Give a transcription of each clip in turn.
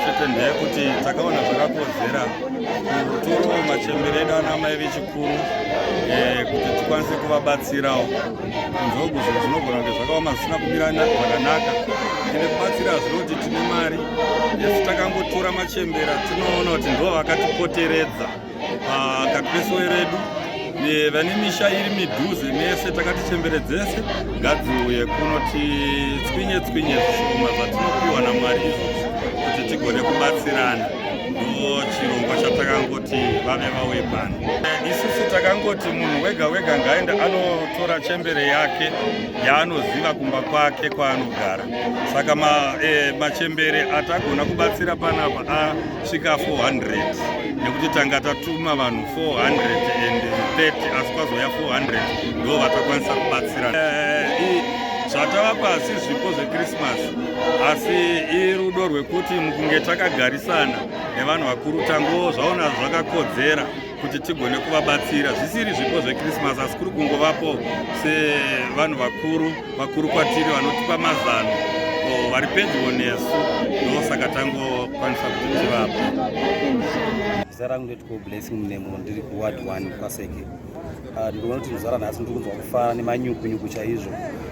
Chete ndeyekuti takaona zvakakodzera kutoro machembere edu ana mai vechikuru kuti tikwanise kuvabatsirawo nzvogwe zvinogona kunge zvakaoma zvisina kumira zvakanaka. Tine kubatsira zvinoti tine mari esi takangotora machembera tinoona kuti ndo vakatipoteredza kapesowe redu vane misha iri midhuze mese takati chembere dzese ngadziuye kunoti tswinye zvishoma zvatinopiwa naMwari izvozvo kuti tigone kubatsirana. Ndo chirongwa chatakangoti vave vauye pano. Isusu takangoti munhu wega wega ngaenda anotora chembere yake yaanoziva kumba kwake kwaanogara. Saka machembere atagona kubatsira panapa asvika 400 nekuti tanga tatuma vanhu 430 asi kwazoya 400 ndo vatakwanisa kubatsira. Zvatavapa asi zvipo zveKrisimasi asi irudo rwekuti mukunge takagarisana nevanhu vakuru tango zvaona zvakakodzera kuti tigone kuvabatsira. Zvisiri zvipo zveKrisimasi asi kuri kungovapo sevanhu vakuru kwatiri vanotipa mazano vari pedyo nesu, ndosaka tangokwanisa kuti tivapa. Zita rangu ndetiko Blessing Mnemo, ndiri kuward 1 kwaSeke. Ndinoona kuti muzara nhasi ndiri kunzwa kufara nemanyuku chaizvo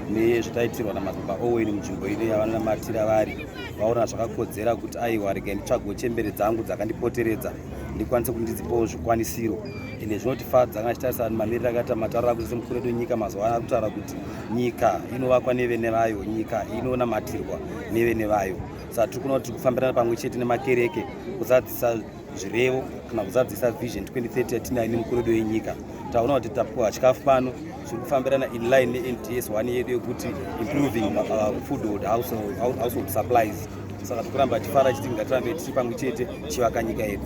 nezvitaitirwa naMadzibaba Owen munzvimbo ino yavanonamatira vari. Vaona zvakakodzera kuti aiwa regai nditsvagewo chembere dzangu dzakandipoteredza ndikwanise kuti ndidzipewo zvikwanisiro. Ende zvinotifadza kana tichitarisa mamiriro akaita mataurira kuti semukuru wedu nyika mazuva ano kutaura kuti nyika inovakwa nevene vayo, nyika inonamatirwa nevene vayo. Saka tiri kuona kuti kufambirana pamwe chete nemakereke kuzadzisa zvirevo kana kuzadzisa vision 2030 yatinayo nemukuru wedu wenyika. Taona kuti tapuwa chikafu pano zviri kufambirana in line neNTS 1 yedu yekuti improving food household supplies. Saka tikuramba tichifara chiti ngatirambe tiri pamwe chete chivaka nyika yedu.